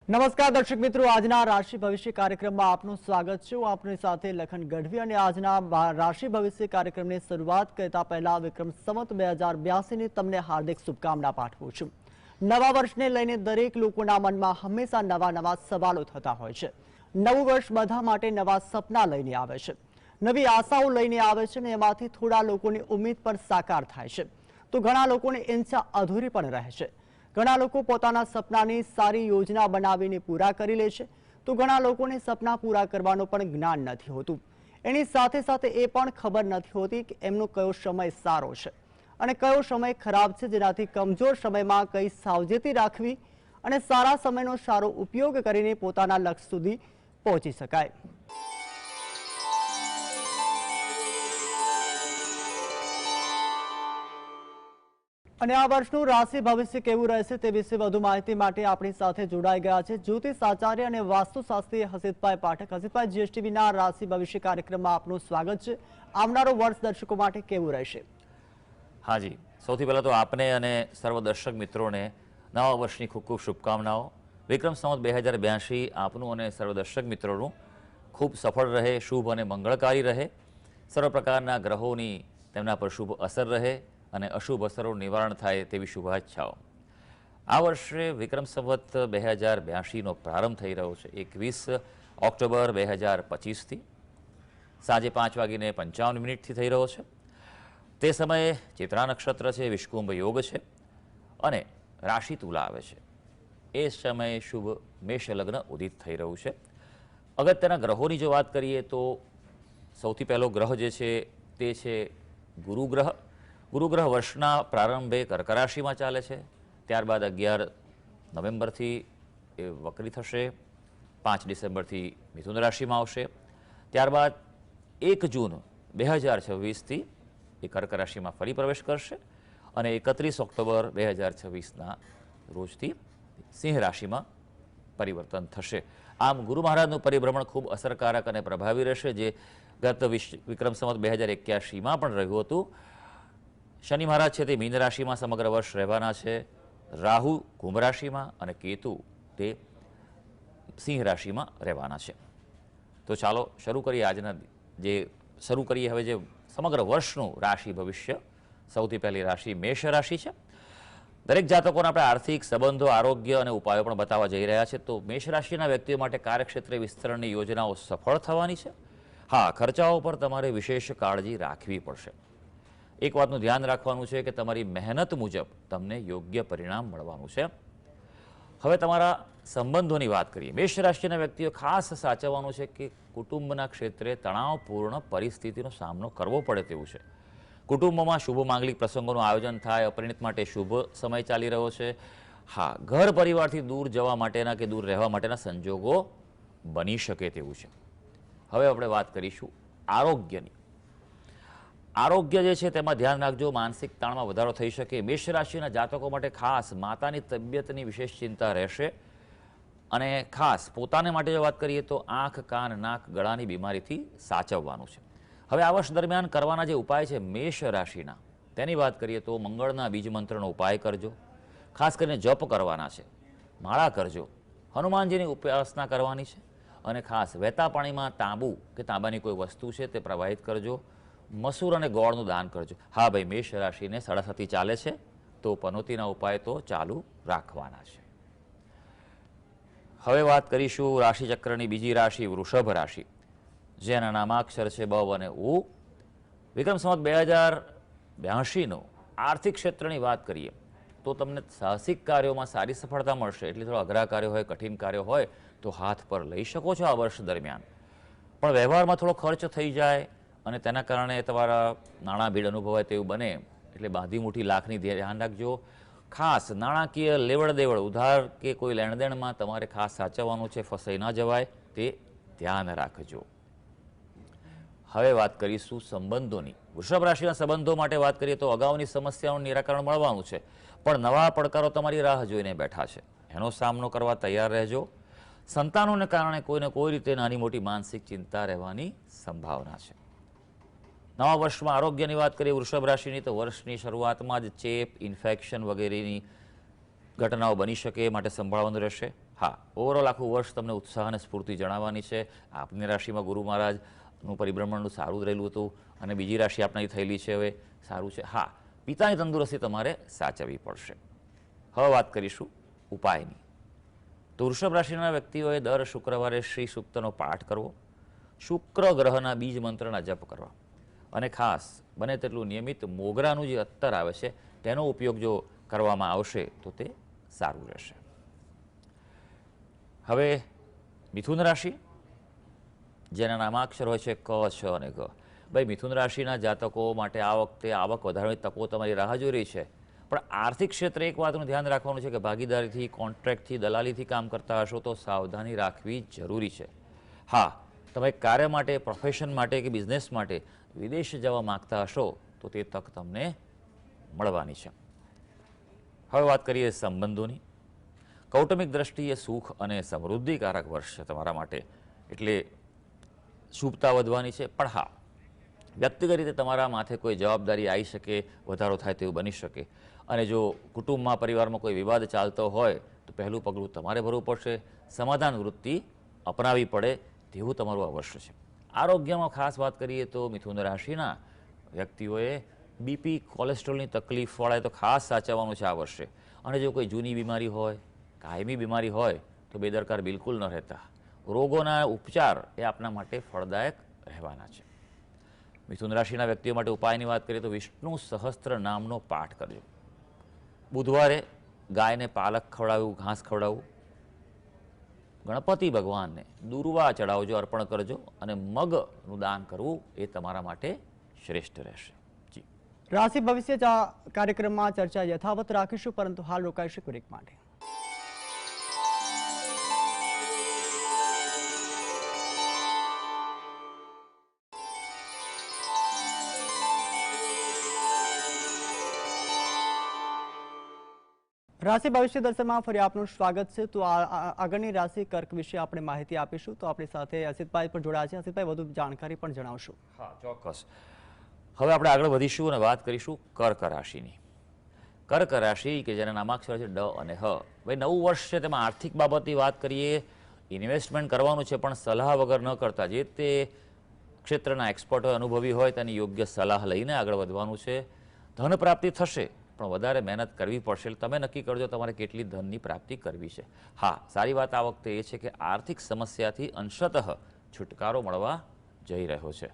નમસ્કાર દર્શક મિત્રો, આજના રાશિ ભવિષ્ય કાર્યક્રમમાં આપનું સ્વાગત છે। હું આપની સાથે લખન ગઢવી અને આજના રાશિ ભવિષ્ય કાર્યક્રમની શરૂઆત કરતા પહેલા વિક્રમ સંવત 2082 ની તમને હાર્દિક શુભકામના પાઠવું છું। નવા વર્ષને લઈને દરેક લોકોના મનમાં હંમેશા નવા સવાલો થતા હોય છે। નવું વર્ષ બધા માટે નવા સપના લઈને આવે છે, નવી આશાઓ લઈને આવે છે અને એમાંથી થોડા લોકોની ઉમ્મીદ પર સાકાર થાય છે તો ઘણા લોકોની ઈચ્છા અધૂરી પણ રહે છે। ઘણા લોકો પોતાના સપનાની સારી યોજના બનાવીને પૂરા કરી લે છે તો ઘણા લોકોને સપના પૂરા કરવાનો પણ જ્ઞાન નથી હોતું। એની સાથે સાથે એ પણ ખબર નથી હોતી કે એમનો કયો સમય સારો છે અને કયો સમય ખરાબ છે, જેનાથી કમજોર સમયમાં કઈ સાવચેતી રાખવી અને સારા સમયનો સારો ઉપયોગ કરીને પોતાના લક્ષ્ય સુધી પહોંચી શકાય। અને આ વર્ષનું રાશિ ભવિષ્ય કેવું રહેશે તે વિશે વધુ માહિતી માટે આપણી સાથે જોડાઈ ગયા છે જ્યોતિષ આચાર્ય અને વાસ્તુશાસ્ત્રી હસીતભાઈ પાઠક। હસીતભાઈ, જીએસટીવીના રાશિ ભવિષ્ય કાર્યક્રમમાં આપનું સ્વાગત છે। આવનારો વર્ષ દર્શકો માટે કેવું રહેશે? हाँ जी, સૌથી પહેલાં તો આપને અને સર્વ દર્શક મિત્રોને નવા વર્ષની ખૂબ ખૂબ શુભકામનાઓ। વિક્રમ સંવત 2082 આપનું અને સર્વ દર્શક મિત્રોનું ખૂબ સફળ રહે, શુભ અને મંગળકારી રહે। સર્વ પ્રકારના ગ્રહોની તેમના પર શુભ અસર રહે અને અશુભ અસરોનું નિવારણ થાય તેવી શુભેચ્છાઓ। આ વર્ષે વિક્રમ સંવત 2082નો પ્રારંભ થઈ રહ્યો છે 21 ઓક્ટોબર 2025થી સાંજે 5:55 થઈ રહ્યો છે। તે સમયે ચિત્રા નક્ષત્ર છે, વિષુકુંભ યોગ છે અને રાશિ તુલા આવે છે। એ સમયે શુભ મેષ લગ્ન ઉદિત થઈ રહ્યું છે। અગત્યના ગ્રહોની જો વાત કરીએ તો સૌથી પહેલો ગ્રહ જે છે તે છે ગુરુ ગ્રહ। ગુરુ ગ્રહ વર્ષના પ્રારંભે કર્ક રાશિમાં ચાલે છે, ત્યારબાદ 11 નવેમ્બરથી એ વક્રી થશે, 5 ડિસેમ્બરથી મિથુન રાશિમાં આવશે, ત્યારબાદ 1 જૂન 2026થી એ કર્ક રાશિમાં ફરી પ્રવેશ કરશે અને 31 ઓક્ટોબર 2026ના રોજથી સિંહ રાશિમાં પરિવર્તન થશે। આમ ગુરુ મહારાજનું પરિભ્રમણ ખૂબ અસરકારક અને પ્રભાવી રહેશે, જે ગત વિક્રમ સંવત 2081માં પણ રહ્યું હતું। શનિ મહારાજ છે તે મીન રાશિમાં સમગ્ર વર્ષ રહેવાના છે, રાહુ કુંભ રાશિમાં અને કેતુ તે સિંહ રાશિમાં રહેવાના છે। તો ચાલો શરૂ કરીએ હવે જે સમગ્ર વર્ષનું રાશિ ભવિષ્ય। સૌથી પહેલી રાશિ મેષ રાશિ છે। દરેક જાતકોને આપણે આર્થિક સંબંધો, આરોગ્ય અને ઉપાયો પણ બતાવવા જઈ રહ્યા છે। તો મેષ રાશિના વ્યક્તિઓ માટે કાર્યક્ષેત્રે વિસ્તરણની યોજનાઓ સફળ થવાની છે। હા, ખર્ચાઓ પર તમારે વિશેષ કાળજી રાખવી પડશે। એક વાતનું ધ્યાન રાખવાનું છે કે તમારી મહેનત મુજબ તમને યોગ્ય પરિણામ મળવાનું છે। હવે તમારા સંબંધોની વાત કરીએ। મેષ રાશિના વ્યક્તિઓ ખાસ સાચવવાનું છે કે કુટુંબના ક્ષેત્રે તણાવપૂર્ણ પરિસ્થિતિનો સામનો કરવો પડે તેવું છે। કુટુંબમાં શુભ માંગલિક પ્રસંગોનું આયોજન થાય, અપરિણિત માટે શુભ સમય ચાલી રહ્યો છે। હા, ઘર પરિવારથી દૂર જવા માટેના કે દૂર રહેવા માટેના સંજોગો બની શકે તેવું છે। હવે આપણે વાત કરીશું આરોગ્યની। આરોગ્ય જે છે તેમાં ધ્યાન રાખજો, માનસિક તાણમાં વધારો થઈ શકે। મેષ રાશિના જાતકો માટે ખાસ માતાની તબિયતની વિશેષ ચિંતા રહેશે અને ખાસ પોતાને માટે જો વાત કરીએ તો આંખ, કાન, નાક, ગળાની બીમારીથી સાચવવાનું છે। હવે આ વર્ષ દરમિયાન કરવાના જે ઉપાય છે મેષ રાશિના, તેની વાત કરીએ તો મંગળના બીજ મંત્રનો ઉપાય કરજો, ખાસ કરીને જપ કરવાના છે, માળા કરજો, હનુમાનજીની ઉપાસના કરવાની છે અને ખાસ વહેતા પાણીમાં તાંબુ કે તાંબાની કોઈ વસ્તુ છે તે પ્રવાહિત કરજો। મસૂર અને ગોળનું દાન કરજો। હા ભાઈ, મેષ રાશિને સાડાસાતી ચાલે છે તો પનોતીના ઉપાય તો ચાલુ રાખવાના છે। હવે વાત કરીશું રાશિચક્રની બીજી રાશિ વૃષભ રાશિ, જેના નામાક્ષર છે બ અને ઉ। વિક્રમ સંવત 2082નો આર્થિક ક્ષેત્રની વાત કરીએ તો તમને સાહસિક કાર્યોમાં સારી સફળતા મળશે। એટલે થોડા અઘરા કાર્યો હોય, કઠિન કાર્યો હોય તો હાથ પર લઈ શકો છો આ વર્ષ દરમિયાન, પણ વ્યવહારમાં થોડો ખર્ચ થઈ જાય અને તેના કારણે તમારા નાણાં ભીડ અનુભવાય તેવું બને, એટલે બાંધી મુઠ્ઠી લાખની ધ્યાન રાખજો। ખાસ નાણાકીય લેવડ દેવડ, ઉધાર કે કોઈ લેણદેણમાં તમારે ખાસ સાચવવાનું છે, ફસાઈ ન જવાય તે ધ્યાન રાખજો। હવે વાત કરીશું સંબંધોની। વૃષભ રાશિના સંબંધો માટે વાત કરીએ તો અગાઉની સમસ્યાઓનું નિરાકરણ મળવાનું છે, પણ નવા પડકારો તમારી રાહ જોઈને બેઠા છે, એનો સામનો કરવા તૈયાર રહેજો। સંતાનોને કારણે કોઈને કોઈ રીતે નાની મોટી માનસિક ચિંતા રહેવાની સંભાવના છે। નવા વર્ષમાં આરોગ્યની વાત કરીએ વૃષભ રાશિની તો વર્ષની શરૂઆતમાં જ ચેપ, ઇન્ફેક્શન વગેરેની ઘટનાઓ બની શકે, માટે સંભાળવાનું રહેશે। હા, ઓવરઓલ આખું વર્ષ તમને ઉત્સાહ અને સ્ફૂર્તિ જણાવવાની છે. આપની રાશિમાં ગુરુ મહારાજનું પરિભ્રમણનું સારું જ રહેલું હતું અને બીજી રાશિ આપણી થયેલી છે હવે સારું છે. હા, પિતાની તંદુરસ્તી તમારે સાચવવી પડશે. હવે વાત કરીશું ઉપાયની. તો વૃષભ રાશિના વ્યક્તિઓએ દર શુક્રવારે શ્રી સૂક્તનો પાઠ કરવો, શુક્ર ગ્રહના બીજ મંત્રના જપ કરવા અને ખાસ બને તેટલું નિયમિત મોગરાનું જે અત્તર આવે છે તેનો ઉપયોગ જો કરવામાં આવશે તો તે સારું રહેશે. હવે મિથુન રાશિ, જેના નામાક્ષર હોય છે ક, છ અને ગ. ભાઈ, મિથુન રાશિના જાતકો માટે આ વખતે આવક વધારવાની તકો તમારી રાહ જોઈ રહી છે. પણ આર્થિક ક્ષેત્રે એક વાતનું ધ્યાન રાખવાનું છે કે ભાગીદારીથી, કોન્ટ્રાક્ટથી, દલાલીથી કામ કરતા હશો તો સાવધાની રાખવી જરૂરી છે. હા, તમે કાર્ય માટે, પ્રોફેશન માટે કે બિઝનેસ માટે વિદેશ જવા માગતા હશો તો તે તક તમને મળવાની છે. હવે વાત કરીએ સંબંધોની. કૌટુંબિક દ્રષ્ટિએ સુખ અને સમૃદ્ધિકારક વર્ષ છે તમારા માટે, એટલે શુભતા વધવાની છે. પણ હા, વ્યક્તિગત રીતે તમારા માથે કોઈ જવાબદારી આવી શકે, વધારો થાય તેવું બની શકે. અને જો કુટુંબમાં, પરિવારમાં કોઈ વિવાદ ચાલતો હોય તો પહેલું પગલું તમારે ભરવું પડશે. સમાધાન વૃત્તિ અપનાવવી પડે તેવું તમારું આ વર્ષ છે. આરોગ્યમાં ખાસ વાત કરીએ તો મિથુન રાશિના વ્યક્તિઓએ બીપી, કોલેસ્ટ્રોલની તકલીફ વાળાએ તો ખાસ સાચવવાનું છે આ વર્ષે. અને જો કોઈ જૂની બીમારી હોય, કાયમી બીમારી હોય તો બેદરકાર બિલકુલ ન રહેતા. રોગોના ઉપચાર એ આપના માટે ફળદાયક રહેવાના છે. મિથુન રાશિના વ્યક્તિઓ માટે ઉપાયની વાત કરીએ તો વિષ્ણુ સહસ્ત્ર નામનો પાઠ કરજો. બુધવારે ગાયને પાલક ખવડાવવું, ઘાસ ખવડાવવું. ગણપતિ ભગવાનને દુર્વા ચડાવજો, અર્પણ કરજો અને મગનું દાન કરવું એ તમારા માટે શ્રેષ્ઠ રહેશે. જી, રાશિ ભવિષ્ય કાર્યક્રમમાં ચર્ચા યથાવત રાખીશું, પરંતુ હાલ રોકાઈશું બ્રેક માટે. રાશિ ભવિષ્ય દર્શનમાં ફરી આપનું સ્વાગત છે. તો આગળની રાશિ કર્ક વિશે આપણે માહિતી આપીશું. તો આપણી સાથે અસિતભાઈ પણ જોડાયા છે. અસિતભાઈ, વધુ જાણકારી પણ જણાવશો? હા, ચોક્કસ. હવે આપણે આગળ વધીશું અને વાત કરીશું કર્ક રાશિની. કર્ક રાશિ કે જેના નામાક્ષર છે ડ અને હ. ભાઈ, નવું વર્ષ છે, તેમાં આર્થિક બાબતની વાત કરીએ. ઇન્વેસ્ટમેન્ટ કરવાનું છે, પણ સલાહ વગર ન કરતા. જે તે ક્ષેત્રના એક્સપર્ટ હોય, અનુભવી હોય, તેની યોગ્ય સલાહ લઈને આગળ વધવાનું છે. ધન પ્રાપ્તિ થશે, પણ વધારે મહેનત કરવી પડશે. એટલે તમે નક્કી કરજો તમારે કેટલી ધનની પ્રાપ્તિ કરવી છે. હા, સારી વાત આ વખતે એ છે કે આર્થિક સમસ્યાથી અંશતઃ છુટકારો મળવા જઈ રહ્યો છે.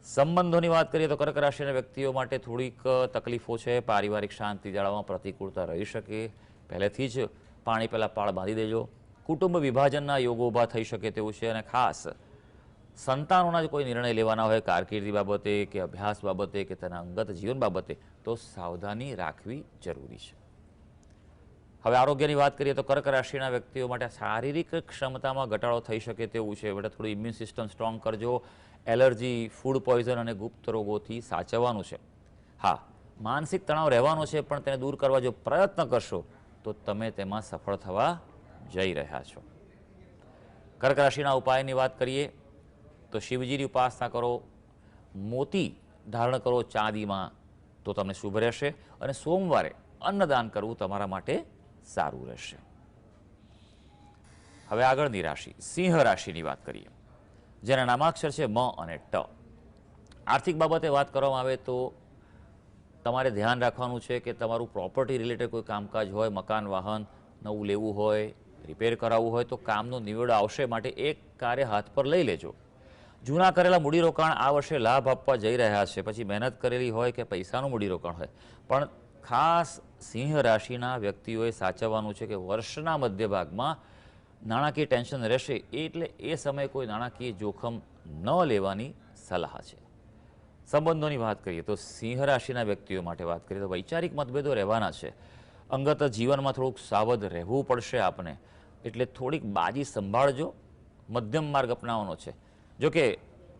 સંબંધોની વાત કરીએ તો કર્ક રાશિના વ્યક્તિઓ માટે થોડીક તકલીફો છે. પારિવારિક શાંતિ જાળવવામાં પ્રતિકૂળતા રહી શકે. પહેલેથી જ પાણી પહેલાં પાળ બાંધી દેજો. કુટુંબ વિભાજનના યોગો ઊભા થઈ શકે તેવું છે. અને ખાસ સંતાનોના જ કોઈ નિર્ણય લેવાના હોય કારકિર્દી બાબતે કે અભ્યાસ બાબતે કે તેના અંગત જીવન બાબતે તો સાવધાની રાખવી જરૂરી છે. હવે આરોગ્યની વાત કરીએ તો કર્ક રાશિના વ્યક્તિઓ માટે શારીરિક ક્ષમતામાં ઘટાડો થઈ શકે તેવું છે. એટલે થોડું ઇમ્યુન સિસ્ટમ સ્ટ્રોંગ કરજો. એલર્જી, ફૂડ પોઈઝન અને ગુપ્ત રોગોથી સાચવવાનું છે. હા, માનસિક તણાવ રહેવાનો છે, પણ તેને દૂર કરવા જો પ્રયત્ન કરશો તો તમે તેમાં સફળ થવા જઈ રહ્યા છો. કર્ક રાશિના ઉપાયની વાત કરીએ તો શિવજીની ઉપાસના કરો, મોતી ધારણ કરો ચાંદીમાં તો તમને શુભ રહેશે. અને સોમવારે અન્નદાન કરવું તમારા માટે સારું રહેશે. હવે આગળની રાશિ સિંહ રાશિની વાત કરીએ, જેના નામાક્ષર છે મ અને ટ. આર્થિક બાબતે વાત કરવામાં આવે તો તમારે ધ્યાન રાખવાનું છે કે તમારું પ્રોપર્ટી રિલેટેડ કોઈ કામકાજ હોય, મકાન, વાહન નવું લેવું હોય, રિપેર કરાવવું હોય તો કામનો નિવેડો આવશે. માટે એક કાર્ય હાથ પર લઈ લેજો. જૂના કરેલા મૂડીરોકાણ આ વર્ષે લાભ આપવા જઈ રહ્યા છે. પછી મહેનત કરેલી હોય કે પૈસાનું મૂડીરોકાણ હોય, પણ ખાસ સિંહ રાશિના વ્યક્તિઓએ સાચવવાનું છે કે વર્ષના મધ્ય ભાગમાં નાણાકીય ટેન્શન રહેશે, એટલે એ સમયે કોઈ નાણાકીય જોખમ ન લેવાની સલાહ છે. સંબંધોની વાત કરીએ તો સિંહ રાશિના વ્યક્તિઓ માટે વાત કરીએ તો વૈચારિક મતભેદો રહેવાના છે. અંગત જીવનમાં થોડુંક સાવધ રહેવું પડશે આપને, એટલે થોડીક બાજી સંભાળજો. મધ્યમ માર્ગ અપનાવવાનો છે. જોકે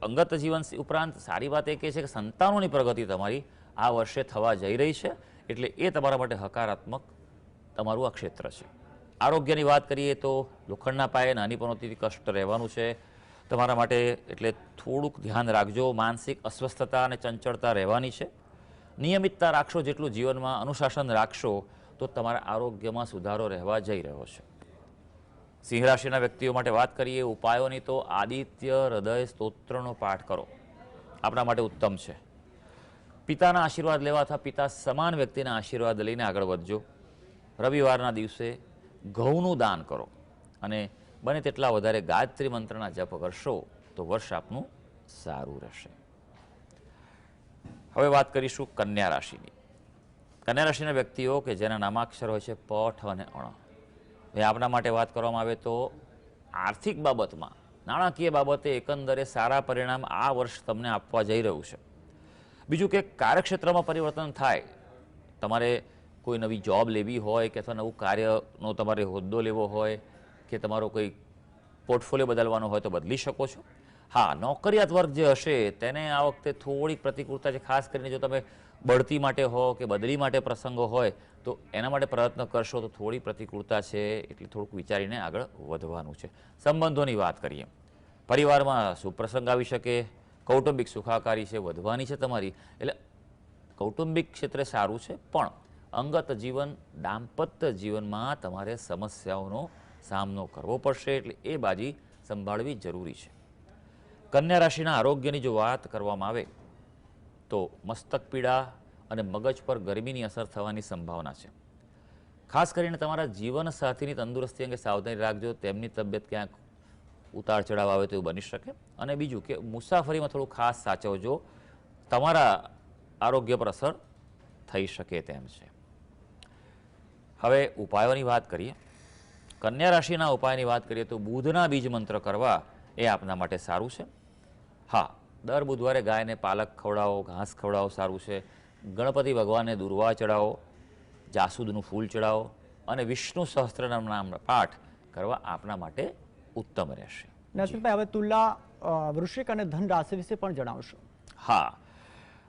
અંગત જીવન ઉપરાંત સારી વાત એ છે કે સંતાનોની પ્રગતિ તમારી આ વર્ષે થવા જઈ રહી છે, એટલે એ તમારા માટે હકારાત્મક તમારું આ ક્ષેત્ર છે. આરોગ્યની વાત કરીએ તો લોખંડના પાયે નાની પનોતીથી કષ્ટ રહેવાનું છે તમારા માટે, એટલે થોડુંક ધ્યાન રાખજો. માનસિક અસ્વસ્થતા અને ચંચળતા રહેવાની છે. નિયમિતતા રાખશો, જેટલું જીવનમાં અનુશાસન રાખશો તો તમારા આરોગ્યમાં સુધારો રહેવા જઈ રહ્યો છે. સિંહ રાશિના વ્યક્તિઓ માટે વાત કરીએ ઉપાયોની તો આદિત્ય હૃદય સ્તોત્રનો પાઠ કરો, આપણા માટે ઉત્તમ છે. પિતાના આશીર્વાદ લેવા અથવા પિતા સમાન વ્યક્તિના આશીર્વાદ લઈને આગળ વધજો. રવિવારના દિવસે ઘઉંનું દાન કરો અને બને તેટલા વધારે ગાયત્રી મંત્રના જપ કરશો તો વર્ષ આપનું સારું રહેશે. હવે વાત કરીશું કન્યા રાશિની. કન્યા રાશિના વ્યક્તિઓ કે જેના નામાક્ષર હોય છે પઠ અને અણ, એ આપણા માટે વાત કરવામાં આવે તો આર્થિક બાબતમાં, નાણાકીય બાબતે એકંદરે સારા પરિણામ આ વર્ષ તમને આપવા જઈ રહ્યું છે. બીજું કે કાર્યક્ષેત્રમાં પરિવર્તન થાય, તમારે કોઈ નવી જોબ લેવી હોય કે અથવા નવું કાર્યનો તમારે હોદ્દો લેવો હોય કે તમારો કોઈ પોર્ટફોલિયો બદલવાનો હોય તો બદલી શકો છો. હા, નોકરિયાત વર્ગ જે હશે તેને આ વખતે થોડીક પ્રતિકૂળતા છે, ખાસ કરીને જો તમે બઢતી માટે હો કે બદલી માટે પ્રસંગો હોય તો એના માટે પ્રયત્ન કરશો તો થોડી પ્રતિકૂળતા છે, એટલે થોડુંક વિચારીને આગળ વધવાનું છે. સંબંધોની વાત કરીએ, પરિવારમાં શુભ પ્રસંગ આવી શકે, કૌટુંબિક સુખાકારી છે વધવાની છે તમારી, એટલે કૌટુંબિક ક્ષેત્રે સારું છે. પણ અંગત જીવન, દાંપત્ય જીવનમાં તમારે સમસ્યાઓનો સામનો કરવો પડશે, એટલે એ બાજી સંભાળવી જરૂરી છે. કન્યા રાશિના આરોગ્યની જો વાત કરવામાં આવે તો મસ્તક પીડા અને મગજ પર ગરમીની અસર થવાની સંભાવના છે. ખાસ કરીને તમારા જીવનસાથીની તંદુરસ્તી અંગે સાવધાની રાખજો, તેમની તબિયત ક્યાંક ઉતાર ચઢાવ આવે તો એવું બની શકે. અને બીજું કે મુસાફરીમાં થોડું ખાસ સાચવજો, તમારા આરોગ્ય પર અસર થઈ શકે તેમ છે. હવે ઉપાયોની વાત કરીએ, કન્યા રાશિના ઉપાયની વાત કરીએ તો બુધના બીજ મંત્ર કરવા એ આપના માટે સારું છે. હા, દર બુધવારે ગાયને પાલક ખવડાવો, ઘાસ ખવડાવો સારું છે. ગણપતિ ભગવાનને દુર્વા ચડાવો, જાસૂદનું ફૂલ ચડાવો અને વિષ્ણુ સહસ્ત્રનામ પાઠ કરવા આપના માટે ઉત્તમ રહેશે. નરસિંહભાઈ, હવે તુલા, વૃશ્ચિક અને ધન રાશિ વિશે પણ જણાવશો. હા,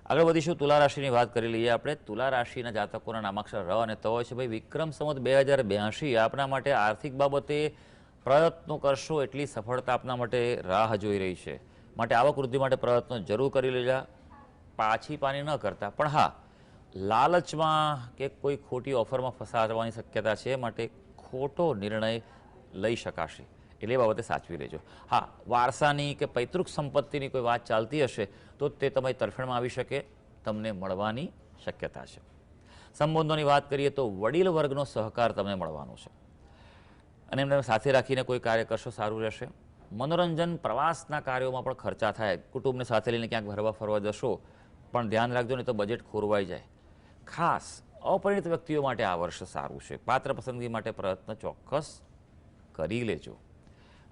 આગળ વધીશું. તુલા રાશિની વાત કરી લઈએ આપણે. તુલા રાશિના જાતકોના નામાક્ષર ર અને ત હોય છે. ભાઈ, વિક્રમ સંવત 2082 આપના માટે આર્થિક બાબતે પ્રયત્નો કરશો એટલી સફળતા આપના માટે રાહ જોઈ રહી છે. માટે આવક વૃદ્ધિ માટે પ્રયત્નો જરૂર કરી લેજા, પાછી પાની ન કરતા. પણ હા, લાલચમાં કે કોઈ ખોટી ઓફરમાં ફસાવાની શક્યતા છે, માટે ખોટો નિર્ણય લઈ શકાશે, એટલે એ બાબતે સાચવી લેજો. હા, વારસાની કે પૈતૃક સંપત્તિની કોઈ વાત ચાલતી હશે તો તે તમારી તરફેણમાં આવી શકે, તમને મળવાની શક્યતા છે. સંબંધોની વાત કરીએ તો વડીલ વર્ગનો સહકાર તમને મળવાનો છે અને એમને સાથે રાખીને કોઈ કાર્ય કરશો સારું રહેશે. મનોરંજન, પ્રવાસના કાર્યોમાં પણ ખર્ચા થાય, કુટુંબને સાથે લઈને ક્યાંક હરવા ફરવા જશો, પણ ધ્યાન રાખજો નહીં તો બજેટ ખોરવાઈ જાય. ખાસ અપરિણિત વ્યક્તિઓ માટે આ વર્ષ સારું છે. પાત્ર પસંદગી માટે પ્રયત્ન ચોક્કસ કરી લેજો.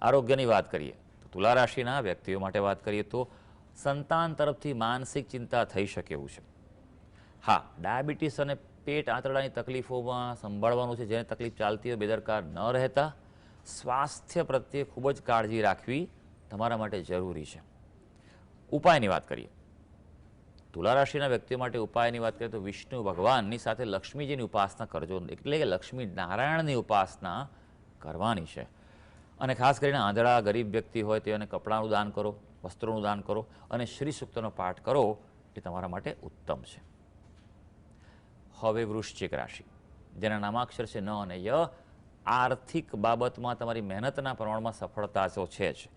આરોગ્યની વાત કરીએ તો તુલા રાશિના વ્યક્તિઓ માટે વાત કરીએ તો સંતાન તરફથી માનસિક ચિંતા થઈ શકે એવું છે. હા, ડાયાબિટીસ અને પેટ આંતરડાની તકલીફોમાં સંભાળવાનું છે. જેને તકલીફ ચાલતી હોય બેદરકાર ન રહેતા, સ્વાસ્થ્ય પ્રત્યે ખૂબ જ કાળજી રાખવી તમારા માટે જરૂરી છે. ઉપાયની વાત કરીએ, તુલા રાશિના વ્યક્તિઓ માટે ઉપાયની વાત કરીએ તો વિષ્ણુ ભગવાનની સાથે લક્ષ્મીજીની ઉપાસના કરજો, એટલે કે લક્ષ્મી નારાયણની ઉપાસના કરવાની છે. અને ખાસ કરીને આંધળા ગરીબ વ્યક્તિ હોય તેને કપડાનું દાન કરો, વસ્ત્રોનું દાન કરો અને શ્રી સૂક્તનો પાઠ કરો, એ તમારા માટે ઉત્તમ છે. હવે વૃશ્ચિક રાશિ, જેના નામાક્ષર છે ન અને ય, આર્થિક બાબતમાં તમારી મહેનતના પ્રમાણમાં સફળતા તો છે જ,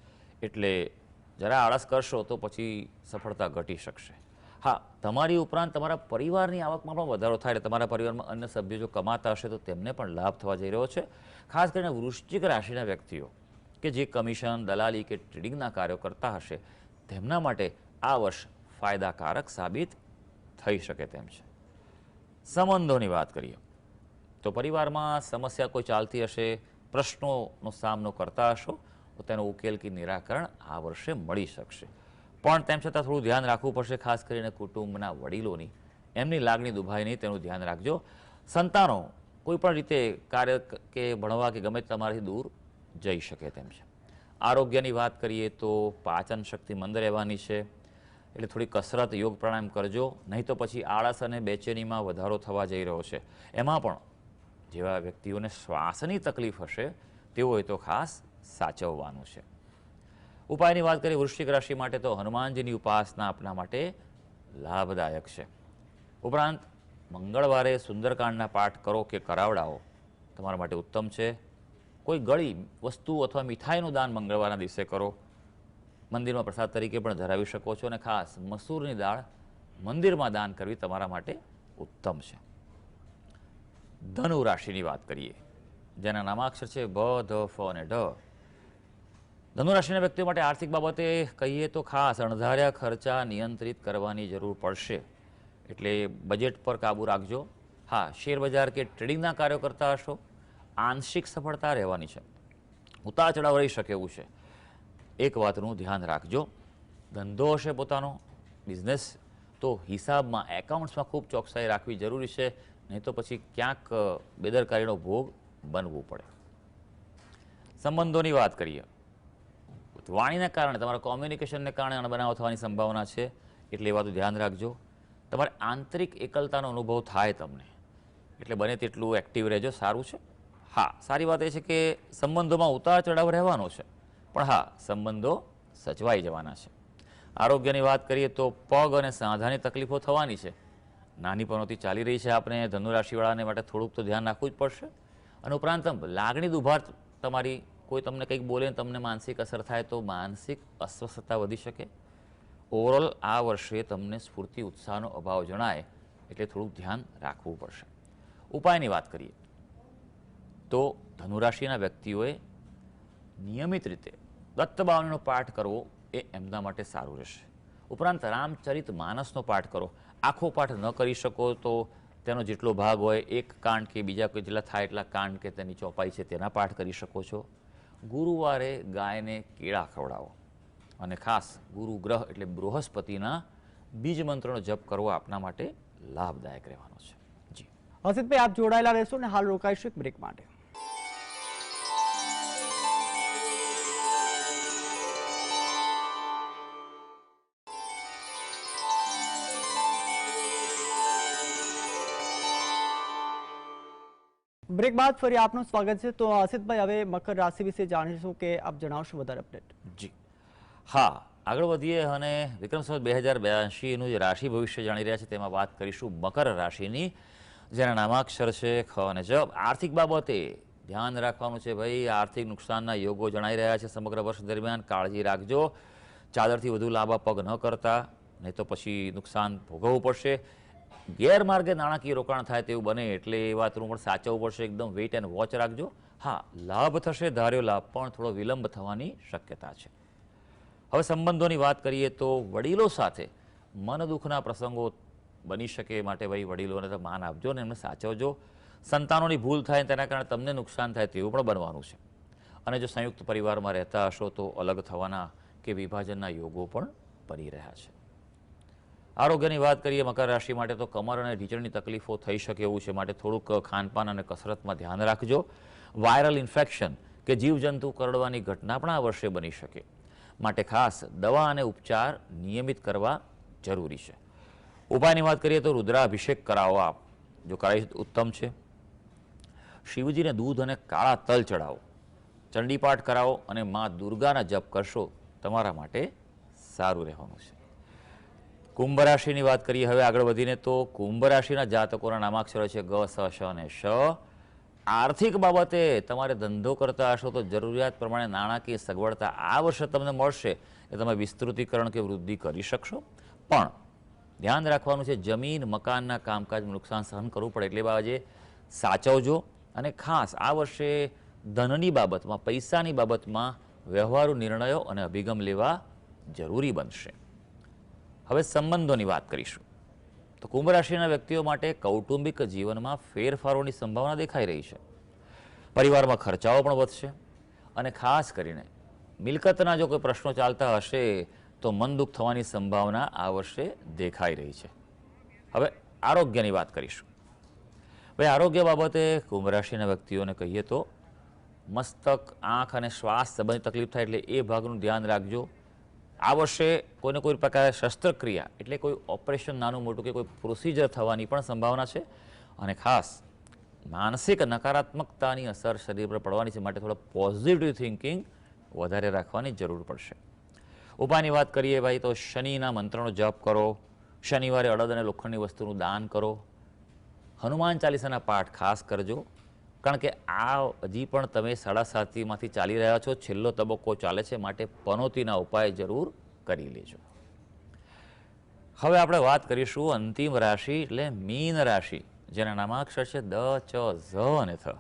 એટલે જરા આળસ કરશો તો પછી સફળતા ઘટી શકશે. હા, તમારી ઉપરાંત તમારા પરિવારની આવકમાં પણ વધારો થાય, એટલે તમારા પરિવારમાં અન્ય સભ્યો જો કમાતા હશે તો તેમને પણ લાભ થવા જઈ રહ્યો છે. ખાસ કરીને વૃશ્ચિક રાશિના વ્યક્તિઓ કે જે કમિશન, દલાલી કે ટ્રેડિંગના કાર્યો કરતા હશે તેમના માટે આ વર્ષ ફાયદાકારક સાબિત થઈ શકે તેમ છે. સંબંધોની વાત કરીએ તો પરિવારમાં સમસ્યા કોઈ ચાલતી હશે, પ્રશ્નોનો સામનો કરતા હશો તો તેનો ઉકેલ કે નિરાકરણ આ વર્ષે મળી શકશે. પણ તેમ છતાં થોડું ધ્યાન રાખવું પડશે, ખાસ કરીને કુટુંબના વડીલોની, એમની લાગણી દુભાય નહીં તેનું ધ્યાન રાખજો. સંતાનો કોઈ પણ રીતે કાર્ય કે ભણવા કે ગમે તમારાથી દૂર જઈ શકે તેમ છે. આરોગ્યની વાત કરીએ તો પાચન શક્તિ મંદ રહેવાની છે, એટલે થોડી કસરત, યોગ, પ્રાણાયામ કરજો, નહીં તો પછી આળસ અને બેચેનીમાં વધારો થવા જઈ રહ્યો છે. એમાં પણ જેવા વ્યક્તિઓને શ્વાસની તકલીફ હશે તેઓએ તો ખાસ સાચવવાનું છે. ઉપાયની વાત કરીએ વૃશ્ચિક રાશિ માટે તો હનુમાનજીની ઉપાસના આપના માટે લાભદાયક છે. ઉપરાંત મંગળવારે સુંદરકાંડના પાઠ કરો કે કરાવડાવો તમારા માટે ઉત્તમ છે. કોઈ ગળી વસ્તુ અથવા મીઠાઈનું દાન મંગળવારના દિવસે કરો. મંદિરમાં પ્રસાદ તરીકે પણ ધરાવી શકો છો. અને ખાસ મસૂરની દાળ મંદિરમાં દાન કરવી તમારા માટે ઉત્તમ છે. ધનુ રાશિની વાત કરીએ, જેના નામાક્ષર છે ભ, ધ, ફ અને ઢ. ધનુ રાશિના વ્યક્તિઓ માટે આર્થિક બાબતે કહીએ તો ખાસ અણધાર્યા ખર્ચા નિયંત્રિત કરવાની જરૂર પડશે. એટલે બજેટ પર કાબૂ રાખજો. હા, શેરબજાર કે ટ્રેડિંગના કાર્યો કરતા હશો, આંશિક સફળતા રહેવાની છે. ઉતાર ચઢાવ રહી શકે એવું છે. એક વાતનું ધ્યાન રાખજો, ધંધો હશે પોતાનો બિઝનેસ, તો હિસાબમાં એકાઉન્ટ્સમાં ખૂબ ચોકસાઈ રાખવી જરૂરી છે, નહીં તો પછી ક્યાંક બેદરકારીનો ભોગ બનવું પડે. સંબંધોની વાત કરીએ, વાણીના કારણે તમારા કોમ્યુનિકેશનને કારણે અણબનાવ થવાની સંભાવના છે, એટલે એ વાતનું ધ્યાન રાખજો. તમારે આંતરિક એકલતાનો અનુભવ થાય તમને, એટલે બને તેટલું એક્ટિવ રહેજો, સારું છે. હા, સારી વાત એ છે કે સંબંધોમાં ઉતાર ચઢાવ રહેવાનો છે, પણ હા, સંબંધો સચવાઈ જવાના છે. આરોગ્યની વાત કરીએ તો પગ અને સાંધાની તકલીફો થવાની છે. નાની પનોતી ચાલી રહી છે, આપણે ધનુરાશિવાળાને માટે થોડુંક તો ધ્યાન રાખવું જ પડશે. અને ઉપરાંત લાગણી દુભાર તમારી, કોઈ તમને કંઈક બોલે તમને માનસિક અસર થાય તો માનસિક અસ્વસ્થતા વધી શકે. ઓવરઓલ આ વર્ષે તમને સ્ફૂર્તિ ઉત્સાહનો અભાવ જણાય, એટલે થોડુંક ધ્યાન રાખવું પડશે. ઉપાયની વાત કરીએ તો ધનુરાશિના વ્યક્તિઓએ નિયમિત રીતે દત્તબાવનીનો પાઠ કરવો એ એમના માટે સારું રહેશે. ઉપરાંત રામચરિત માનસનો પાઠ કરો. આખો પાઠ ન કરી શકો તો તેનો જેટલો ભાગ હોય, એક કાંડ કે બીજા કોઈ જેટલા થાય એટલા કાંડ કે તેની ચોપાઈ છે તેના પાઠ કરી શકો છો. ગુરુવારે ગાયને કેળા ખવડાવો. અને ખાસ ગુરુ ગ્રહ એટલે બૃહસ્પતિના બીજ મંત્રનો જપ કરવો આપના માટે લાભદાયક રહેવાનો છે. જી હર્ષિતભાઈ, આપ જોડાયેલા રહેશો ને હાલ રોકાઈશું એક બ્રેક માટે. બ્રેક બાદ ફરી આપનું સ્વાગત છે. તો હર્ષિતભાઈ, હવે મકર રાશિ વિશે જાણીશું, કે આપ જણાવશો વધારે અપડેટ. જી હા, આગળ વધીએ અને વિક્રમ સંવત 2082નું જે રાશિ ભવિષ્ય જાણી રહ્યા છે તેમાં વાત કરીશું મકર રાશિની, જેના નામાક્ષર છે ખ અને જ. આર્થિક બાબતે ધ્યાન રાખવાનું છે ભાઈ. આર્થિક નુકસાનના યોગો જણાઈ રહ્યા છે. સમગ્ર વર્ષ દરમિયાન કાળજી રાખજો. ચાદરથી વધુ લાંબા પગ ન કરતા, નહીં તો પછી નુકસાન ભોગવવું પડશે. ગેરમાર્ગે નાણાકીય રોકાણ થાય તેવું બને એટલે એ વાતનું પણ સાચવવું પડશે. એકદમ વેઇટ એન્ડ વોચ રાખજો. હા, લાભ થશે, ધાર્યો લાભ, પણ થોડો વિલંબ થવાની શક્યતા છે. હવે સંબંધોની વાત કરીએ તો વડીલો સાથે મન દુઃખના પ્રસંગો બની શકે, માટે ભાઈ વડીલોને તો માન આપજો ને એમને સાચવજો. સંતાનોની ભૂલ થાય તેના કારણે તમને નુકસાન થાય તેવું પણ બનવાનું છે. અને જો સંયુક્ત પરિવારમાં રહેતા હશો તો અલગ થવાના કે વિભાજનના યોગો પણ બની રહ્યા છે. આરોગ્યની વાત કરીએ મકર રાશિ માટે તો કમર અને ઢીંચણની તકલીફો થઈ શકે એવું છે, માટે થોડુંક ખાનપાન અને કસરતમાં ધ્યાન રાખજો. વાયરલ ઇન્ફેક્શન કે જીવજંતુ કરડવાની ઘટના પણ આ વર્ષે બની શકે, માટે ખાસ દવા અને ઉપચાર નિયમિત કરવા જરૂરી છે. ઉપાયની વાત કરીએ તો રુદ્રાભિષેક કરાવો આપ, જો કરાવી ઉત્તમ છે. શિવજીને દૂધ અને કાળા તલ ચડાવો, ચંડીપાઠ કરાવો અને મા દુર્ગાના જપ કરશો, તમારા માટે સારું રહેવાનું છે. કુંભ રાશિની વાત કરીએ હવે આગળ વધીને તો કુંભ રાશિના જાતકોના નામાક્ષરો છે ગ, સ, શ અને શ. આર્થિક બાબતે તમારે ધંધો કરતા હશો તો જરૂરિયાત પ્રમાણે નાણાકીય સગવડતા આ વર્ષે તમને મળશે, એ તમે વિસ્તૃતિકરણ કે વૃદ્ધિ કરી શકશો. પણ ધ્યાન રાખવાનું છે, જમીન મકાનના કામકાજમાં નુકસાન સહન કરવું પડે, એટલે બાબતે સાચવજો. અને ખાસ આ વર્ષે ધનની બાબતમાં, પૈસાની બાબતમાં વ્યવહારુ નિર્ણયો અને અભિગમ લેવા જરૂરી બનશે. હવે સંબંધોની વાત કરીશું તો કુંભ રાશિના વ્યક્તિઓ માટે કૌટુંબિક જીવનમાં ફેરફારોની સંભાવના દેખાઈ રહી છે. પરિવારમાં ખર્ચાઓ પણ વધશે અને ખાસ કરીને મિલકતના જો કોઈ પ્રશ્નો ચાલતા હશે તો મન દુઃખ થવાની સંભાવના આ વર્ષે દેખાઈ રહી છે. હવે આરોગ્યની વાત કરીશું. ભાઈ, આરોગ્ય બાબતે કુંભ રાશિના વ્યક્તિઓને કહીએ તો મસ્તક, આંખ અને શ્વાસ સંબંધી તકલીફ થાય એટલે એ ભાગનું ધ્યાન રાખજો. આ વર્ષે કોઈને કોઈ પ્રકારે શસ્ત્રક્રિયા એટલે કોઈ ઓપરેશન નાનું મોટું કે કોઈ પ્રોસિજર થવાની પણ સંભાવના છે. અને ખાસ માનસિક નકારાત્મકતાની અસર શરીર પર પડવાની છે, માટે થોડો પોઝિટિવ થિંકિંગ વધારે રાખવાની જરૂર પડશે. ઉપાયની વાત કરીએ ભાઈ તો શનિના મંત્રનો જપ કરો, શનિવારે અડદ અને લોખંડની વસ્તુનું દાન કરો, હનુમાન ચાલીસાના પાઠ ખાસ કરજો, કારણ કે આ હજી પણ તમે 7.5માંથી ચાલી રહ્યા છો, છેલ્લો તબક્કો ચાલે છે, માટે પનોતીના ઉપાય જરૂર કરી લેજો. હવે આપણે વાત કરીશું અંતિમ રાશિ એટલે મીન રાશિ, જેના નામાક્ષર છે દ, ચ, ઝ અને થ.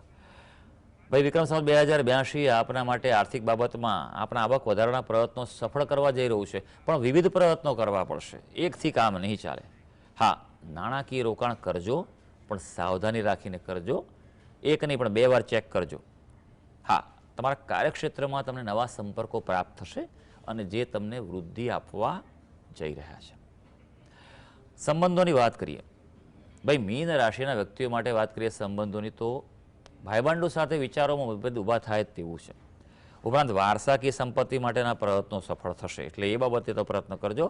ભાઈ વિક્રમ સંવત 2082 આપના માટે આર્થિક બાબતમાં આપણા આવક વધારવાના પ્રયત્નો સફળ કરવા જઈ રહ્યું છે, પણ વિવિધ પ્રયત્નો કરવા પડશે. એકથી કામ નહીં ચાલે. હા, નાણાકીય રોકાણ કરજો, પણ સાવધાની રાખીને કરજો. એક નહીં પણ 2 વાર ચેક કરજો. હા, તમારા કાર્યક્ષેત્રમાં તમને નવા સંપર્કો પ્રાપ્ત થશે અને જે તમને વૃદ્ધિ આપવા જઈ રહ્યા છે. સંબંધોની વાત કરીએ. ભાઈ મીન રાશિના વ્યક્તિઓ માટે વાત કરીએ સંબંધોની, તો ભાઈબંધો સાથે વિચારોમાં મતભેદ ઊભા થાય જ તેવું છે. ઉપરાંત વારસાકીય સંપત્તિ માટેના પ્રયત્નો સફળ થશે, એટલે એ બાબતે તો પ્રયત્ન કરજો.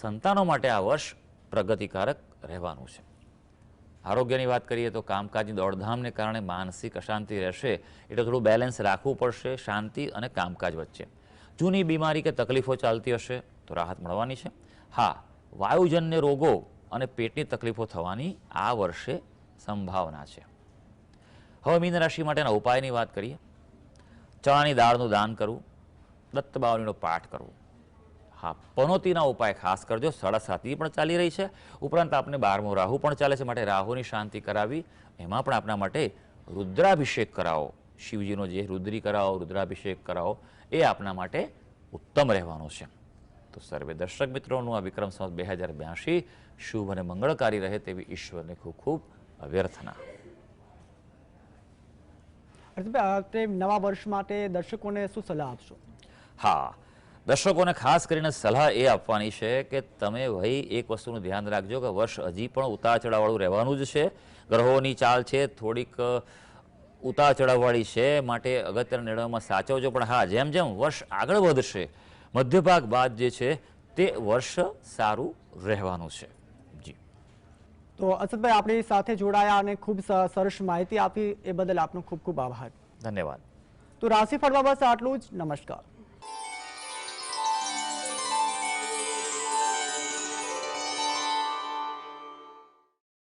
સંતાનો માટે આ વર્ષ પ્રગતિકારક રહેવાનું છે. આરોગ્યની વાત કરીએ તો કામકાજની દોડધામને કારણે માનસિક અશાંતિ રહેશે, એટલે થોડું બેલેન્સ રાખવું પડશે શાંતિ અને કામકાજ વચ્ચે. જૂની બીમારી કે તકલીફો ચાલતી હશે તો રાહત મળવાની છે. હા, વાયુજન્ય રોગો અને પેટની તકલીફો થવાની આ વર્ષે સંભાવના છે. હવે મીન રાશિ માટેના ઉપાયની વાત કરીએ. ચણાની દાળનું દાન કરવું, દત્તબાવલીનો પાઠ કરવો. હા, પનોતીના ઉપાય ખાસ કરજો. 7.5 પણ ચાલી રહી છે, ઉપરાંત આપને 12મો રાહુ પણ ચાલે છે, માટે રાહુની શાંતિ કરાવી. એમાં પણ આપણા માટે રુદ્રાભિષેક કરાવો, શિવજીનો જે રુદ્રી કરાવો, રુદ્રાભિષેક કરાવો, એ આપણા માટે ઉત્તમ રહેવાનું છે. તો સર્વે દર્શક મિત્રોનું આ વિક્રમ સંવત 2082 શુભ અને મંગળકારી રહે તેવી ઈશ્વરને ખૂબ ખૂબ અભ્યર્થના. નવા વર્ષ માટે દર્શકોને શું સલાહ આપશો? હા, દર્શકોને ખાસ કરીને સલાહ એ આપવાની છે કે તમે ભાઈ એક વસ્તુનું ધ્યાન રાખજો કે વર્ષ હજી પણ ઉતાર ચઢાવવાળું રહેવાનું જ છે. ગ્રહોની ચાલ છે થોડીક ઉતાર ચઢાવવાળી છે, માટે અગત્યના નિર્ણયોમાં સાચવજો. પણ હા, જેમ જેમ વર્ષ આગળ વધશે, મધ્યભાગ બાદ જે છે તે વર્ષ સારું રહેવાનું છે. જી, તો અસદભાઈ આપણી સાથે જોડાયા અને ખૂબ સરસ માહિતી આપી, એ બદલ આપનો ખૂબ ખૂબ આભાર. ધન્યવાદ. તો રાશિફળમાં બસ આટલું જ. નમસ્કાર.